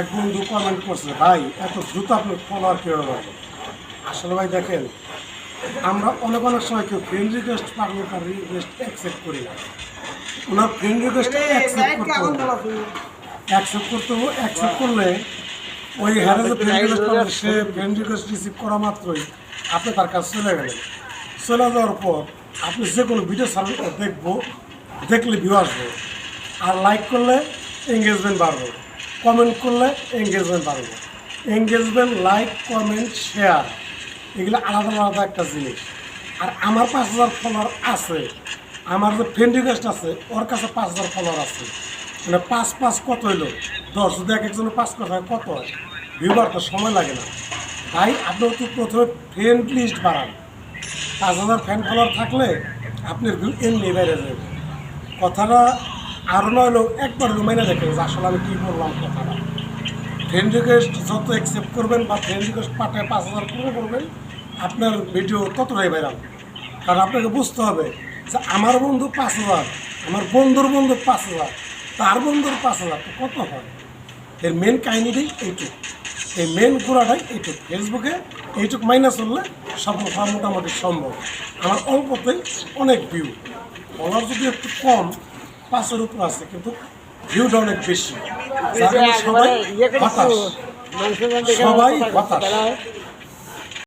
এক বন্ধু কমেন্ট করছে, ভাই এত দ্রুত আপনি ফলোয়ার কীভাবে বাড়বে? আসলে ভাই দেখেন, আমরা অনেক অনেক সময় কেউ ফ্রেন্ড রিকোয়েস্ট পাঠালে তার রিকোয়েস্ট অ্যাকসেপ্ট করি না। ওনার ফ্রেন্ড রিকোয়েস্ট অ্যাকসেপ্ট করতে হবে। অ্যাকসেপ্ট করলে ওই হ্যারাজে ফ্রেন্ড রিকোয়েস্ট পাবে, সে ফ্রেন্ড রিকোয়েস্ট রিসিভ করা মাত্রই আপনি তার কাছে চলে গেলেন। চলে যাওয়ার পর আপনি যে কোনো ভিডিও দেখলে ভিউ আসবে, আর লাইক করলে এঙ্গেজমেন্ট বাড়বে, কমেন্ট করলে এঙ্গেজমেন্ট বাড়বে। এঙ্গেজমেন্ট, লাইক, কমেন্ট, শেয়ার এগুলো আলাদা আলাদা একটা জিনিস। আর আমার 5,000 ফলোয়ার আছে, আমার যে ফ্রেন্ড রিকোয়েস্ট আছে ওর কাছে 5,000 ফলোয়ার আছে, মানে 5 কত হইলো 10, যদি এক একজনের 5 কথা হয় কত হয়? ভিউ বাড়তে সময় লাগে না ভাই। আপনি তো প্রথমে ফ্রেন্ড লিস্ট বাড়ান। 5,000 ফ্যান ফলোয়ার থাকলে আপনার ভিউ এমনি বেড়ে যাবে। কথাটা আরও নয় হলেও একবার রুমাইনা দেখেন যে আসলে আমি কী বললাম কথাটা। ফ্রেন্ড রিকোয়েস্ট যত অ্যাকসেপ্ট করবেন বা ফ্রেন্ড রিকোয়েস্ট পাঠায় 5,000 পুরো করবেন, আপনার ভিডিও ততটাই বেরান। কারণ আপনাকে বুঝতে হবে যে আমার বন্ধু 5,000, আমার বন্ধুর বন্ধু 5,000, তার বন্ধুর 5,000, তো কত হয়? এর মেন কাহিনিটাই এইটুক, এই মেন গোড়াটাই এইটুক। ফেসবুকে এইটুক মাইনাস হলে সব মোটামুটি সম্ভব। আমার অল্পতেই অনেক ভিউ, ফলোয়ার যদি একটু কম 5-এর উপর আছে, কিন্তু ভিউটা অনেক বেশি। যার কারণে সবাই হতাশ।